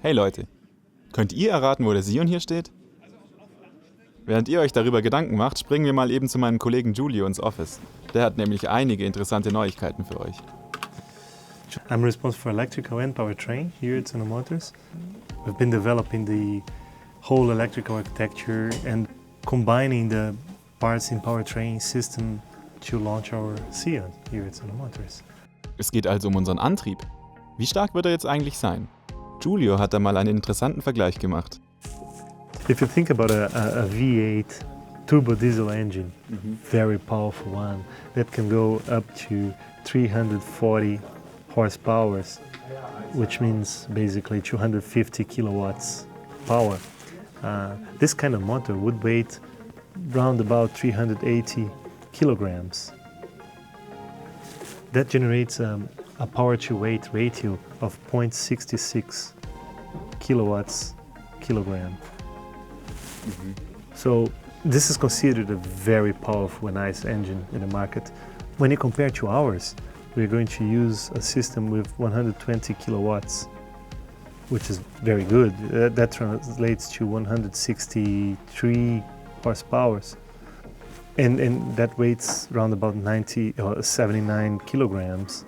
Hey Leute, könnt ihr erraten, wo der Sion hier steht? Während ihr euch darüber Gedanken macht, springen wir mal eben zu meinem Kollegen Giulio ins Office. Der hat nämlich einige interessante Neuigkeiten für euch. I'm responsible for electrical and powertrain here at Sono Motors. We've been developing the whole electrical architecture and combining the parts in powertrain system to launch our Sion here at Sono Motors. Es geht also um unseren Antrieb. Wie stark wird er jetzt eigentlich sein? Giulio hat da mal einen interessanten Vergleich gemacht. If you think about a V8 turbo diesel engine, very powerful one, that can go up to 340 horsepower, which means basically 250 kilowatts power. This kind of motor would weigh around about 380 kilograms. That generates a power to weight ratio of 0.66 kilowatts kilogram. So this is considered a very powerful and nice engine in the market. When you compare to ours, we're going to use a system with 120 kilowatts, which is very good. That translates to 163 horsepower. And that weighs around about 90 or 79 kilograms.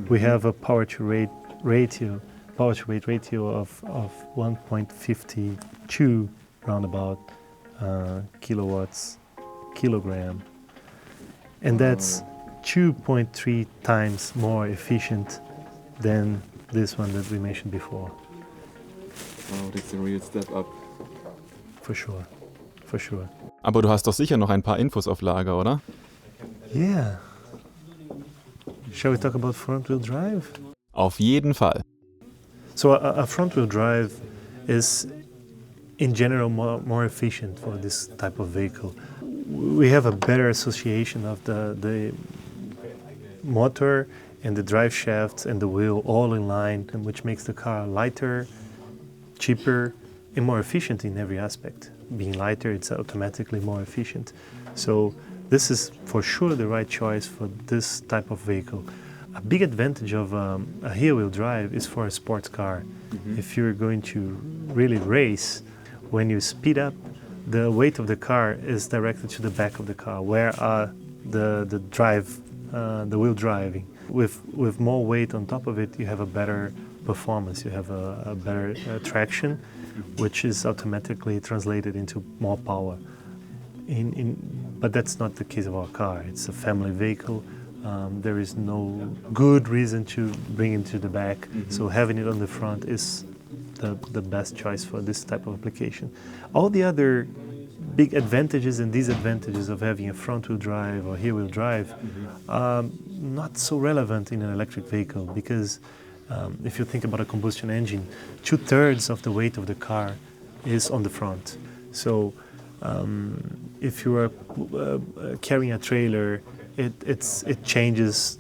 We have a power to weight ratio of 1.52 roundabout kilowatts kilogram, and that's 2.3 times more efficient than this one that we mentioned before. Wow, that's a real step up. For sure. Aber du hast doch sicher noch ein paar Infos auf Lager, oder? Yeah. Shall we talk about front-wheel drive? Auf jeden Fall. So a front-wheel drive is in general more efficient for this type of vehicle. We have a better association of the motor and the drive shaft and the wheel all in line, and which makes the car lighter, cheaper, and more efficient in every aspect. Being lighter, it's automatically more efficient. So this is for sure the right choice for this type of vehicle. A big advantage of a rear-wheel drive is for a sports car. If you're going to really race, when you speed up, the weight of the car is directed to the back of the car, where the wheel driving. With more weight on top of it, you have a better performance. You have a better traction, which is automatically translated into more power. But that's not the case of our car. It's a family vehicle. There is no good reason to bring it to the back, so having it on the front is the best choice for this type of application. All the other big advantages and disadvantages of having a front-wheel drive or rear-wheel drive are not so relevant in an electric vehicle, because if you think about a combustion engine, 2/3 of the weight of the car is on the front. So if you are carrying a trailer, it changes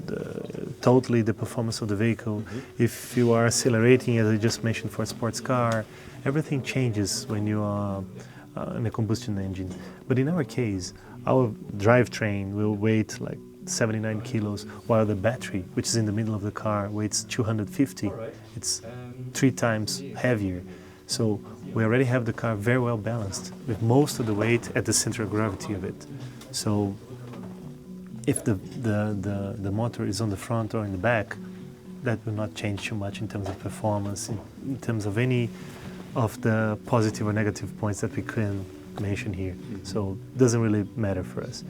totally the performance of the vehicle. If you are accelerating, as I just mentioned, for a sports car, everything changes when you are in a combustion engine. But in our case, our drivetrain will weigh like 79 kilos, while the battery, which is in the middle of the car, weighs 250. It's 3 times heavier. So we already have the car very well balanced, with most of the weight at the center of gravity of it. So if the motor is on the front or in the back, that will not change too much in terms of performance, in terms of any of the positive or negative points that we can mention here. So it doesn't really matter for us.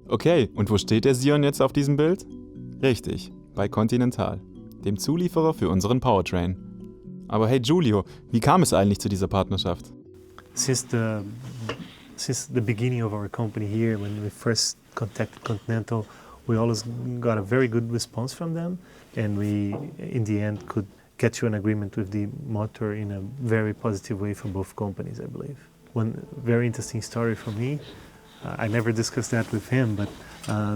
Okay, und wo steht der Sion jetzt auf diesem Bild? Richtig, bei Continental, dem Zulieferer für unseren Powertrain. Aber hey Giulio, wie kam es eigentlich zu dieser Partnerschaft? Since the beginning of our company here, when we first contacted Continental, we always got a very good response from them, and we, in the end, could get to an agreement with the motor in a very positive way for both companies, I believe. One very interesting story for me, I never discussed that with him, but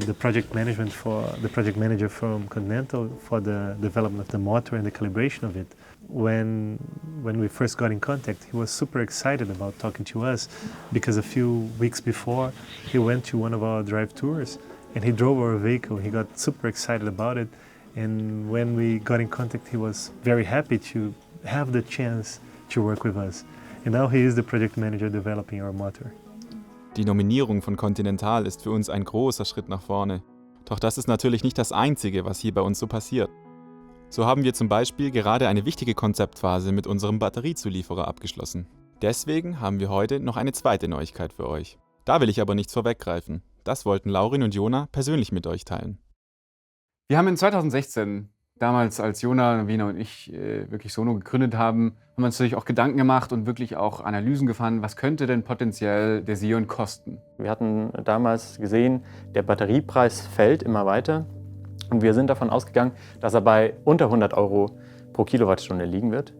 the project manager from Continental for the development of the motor and the calibration of it, when we first got in contact, he was super excited about talking to us, because a few weeks before he went to one of our drive tours and he drove our vehicle. He got super excited about it, and when we got in contact, he was very happy to have the chance to work with us. And now he is the project manager developing our motor. Die Nominierung von Continental ist für uns ein großer Schritt nach vorne. Doch das ist natürlich nicht das Einzige, was hier bei uns so passiert. So haben wir zum Beispiel gerade eine wichtige Konzeptphase mit unserem Batteriezulieferer abgeschlossen. Deswegen haben wir heute noch eine zweite Neuigkeit für euch. Da will ich aber nichts vorweggreifen. Das wollten Laurin und Jona persönlich mit euch teilen. Wir haben in 2016, damals als Jona, Navina und ich wirklich Sono gegründet haben wir uns natürlich auch Gedanken gemacht und wirklich auch Analysen gefahren, was könnte denn potenziell der Sion kosten. Wir hatten damals gesehen, der Batteriepreis fällt immer weiter und wir sind davon ausgegangen, dass er bei unter 100 Euro pro Kilowattstunde liegen wird.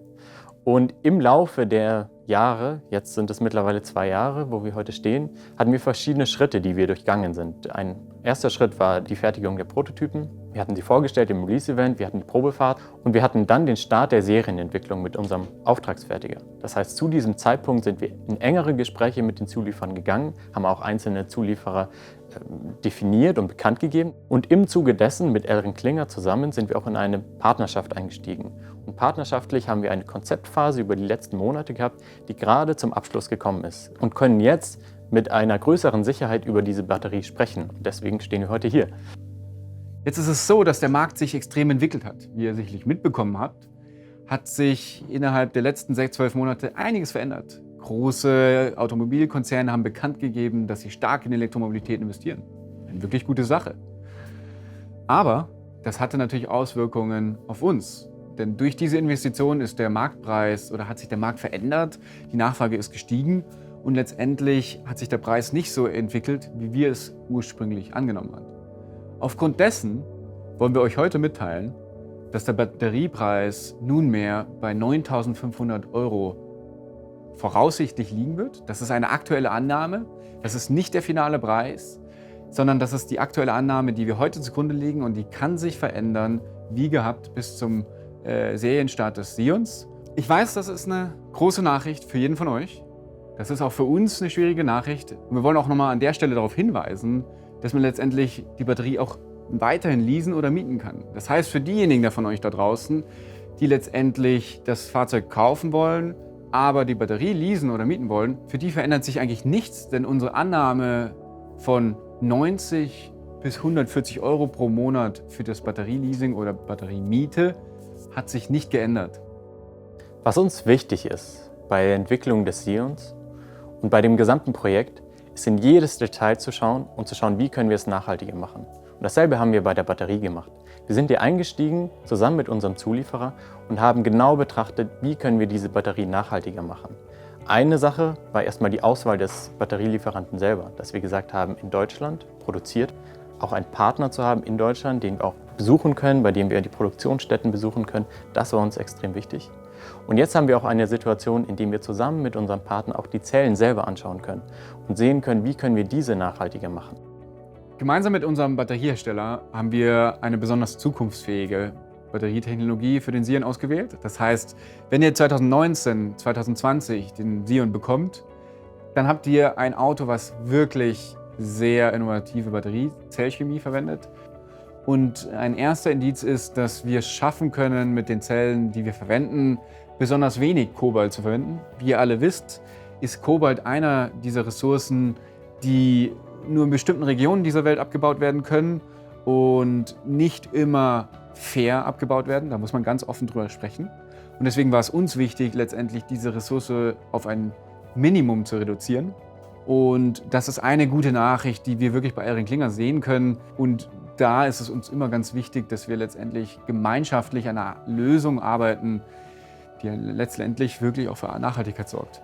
Und im Laufe der Jahre, jetzt sind es mittlerweile 2 Jahre, wo wir heute stehen, hatten wir verschiedene Schritte, die wir durchgangen sind. Ein erster Schritt war die Fertigung der Prototypen. Wir hatten sie vorgestellt im Release-Event, wir hatten die Probefahrt und wir hatten dann den Start der Serienentwicklung mit unserem Auftragsfertiger. Das heißt, zu diesem Zeitpunkt sind wir in engere Gespräche mit den Zulieferern gegangen, haben auch einzelne Zulieferer definiert und bekannt gegeben. Und im Zuge dessen mit ElringKlinger zusammen sind wir auch in eine Partnerschaft eingestiegen. Und partnerschaftlich haben wir eine Konzeptphase über die letzten Monate gehabt, die gerade zum Abschluss gekommen ist und können jetzt mit einer größeren Sicherheit über diese Batterie sprechen. Und deswegen stehen wir heute hier. Jetzt ist es so, dass der Markt sich extrem entwickelt hat. Wie ihr sicherlich mitbekommen habt, hat sich innerhalb der letzten 6-12 Monate einiges verändert. Große Automobilkonzerne haben bekannt gegeben, dass sie stark in Elektromobilität investieren. Eine wirklich gute Sache. Aber das hatte natürlich Auswirkungen auf uns. Denn durch diese Investition ist der Marktpreis oder hat sich der Markt verändert, die Nachfrage ist gestiegen und letztendlich hat sich der Preis nicht so entwickelt, wie wir es ursprünglich angenommen hatten. Aufgrund dessen wollen wir euch heute mitteilen, dass der Batteriepreis nunmehr bei 9.500 Euro voraussichtlich liegen wird. Das ist eine aktuelle Annahme, das ist nicht der finale Preis, sondern das ist die aktuelle Annahme, die wir heute zugrunde legen und die kann sich verändern, wie gehabt, bis zum Serienstart des Sions. Ich weiß, das ist eine große Nachricht für jeden von euch. Das ist auch für uns eine schwierige Nachricht. Und wir wollen auch nochmal an der Stelle darauf hinweisen, dass man letztendlich die Batterie auch weiterhin leasen oder mieten kann. Das heißt, für diejenigen von euch da draußen, die letztendlich das Fahrzeug kaufen wollen, aber die Batterie leasen oder mieten wollen, für die verändert sich eigentlich nichts, denn unsere Annahme von 90 bis 140 Euro pro Monat für das Batterieleasing oder Batteriemiete hat sich nicht geändert. Was uns wichtig ist bei der Entwicklung des Sions und bei dem gesamten Projekt, ist in jedes Detail zu schauen und zu schauen, wie können wir es nachhaltiger machen. Und dasselbe haben wir bei der Batterie gemacht. Wir sind hier eingestiegen, zusammen mit unserem Zulieferer und haben genau betrachtet, wie können wir diese Batterie nachhaltiger machen. Eine Sache war erstmal die Auswahl des Batterielieferanten selber, dass wir gesagt haben, in Deutschland produziert, auch einen Partner zu haben in Deutschland, den wir auch besuchen können, bei dem wir die Produktionsstätten besuchen können. Das war uns extrem wichtig. Und jetzt haben wir auch eine Situation, in der wir zusammen mit unserem Partner auch die Zellen selber anschauen können und sehen können, wie können wir diese nachhaltiger machen. Gemeinsam mit unserem Batteriehersteller haben wir eine besonders zukunftsfähige Batterietechnologie für den Sion ausgewählt. Das heißt, wenn ihr 2019, 2020 den Sion bekommt, dann habt ihr ein Auto, was wirklich sehr innovative Batteriezellchemie verwendet. Und ein erster Indiz ist, dass wir es schaffen können, mit den Zellen, die wir verwenden, besonders wenig Kobalt zu verwenden. Wie ihr alle wisst, ist Kobalt einer dieser Ressourcen, die nur in bestimmten Regionen dieser Welt abgebaut werden können und nicht immer fair abgebaut werden. Da muss man ganz offen drüber sprechen. Und deswegen war es uns wichtig, letztendlich diese Ressource auf ein Minimum zu reduzieren. Und das ist eine gute Nachricht, die wir wirklich bei ElringKlinger sehen können. Und da ist es uns immer ganz wichtig, dass wir letztendlich gemeinschaftlich an einer Lösung arbeiten, die letztendlich wirklich auch für Nachhaltigkeit sorgt.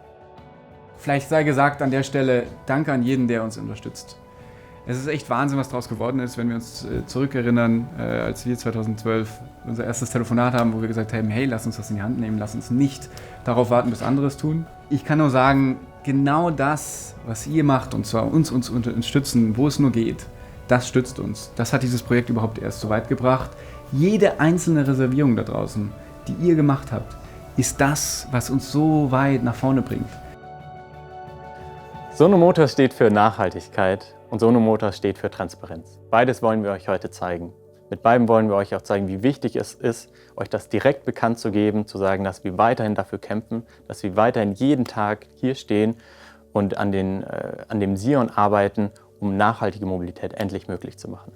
Vielleicht sei gesagt an der Stelle, danke an jeden, der uns unterstützt. Es ist echt Wahnsinn, was daraus geworden ist, wenn wir uns zurückerinnern, als wir 2012 unser erstes Telefonat haben, wo wir gesagt haben, hey, lass uns das in die Hand nehmen, lass uns nicht darauf warten, bis andere es tun. Ich kann nur sagen, genau das, was ihr macht, und zwar uns unterstützen, wo es nur geht, das stützt uns. Das hat dieses Projekt überhaupt erst so weit gebracht. Jede einzelne Reservierung da draußen, die ihr gemacht habt, ist das, was uns so weit nach vorne bringt. Sono Motors steht für Nachhaltigkeit und Sono Motors steht für Transparenz. Beides wollen wir euch heute zeigen. Mit beiden wollen wir euch auch zeigen, wie wichtig es ist, euch das direkt bekannt zu geben, zu sagen, dass wir weiterhin dafür kämpfen, dass wir weiterhin jeden Tag hier stehen und an dem Sion arbeiten, um nachhaltige Mobilität endlich möglich zu machen.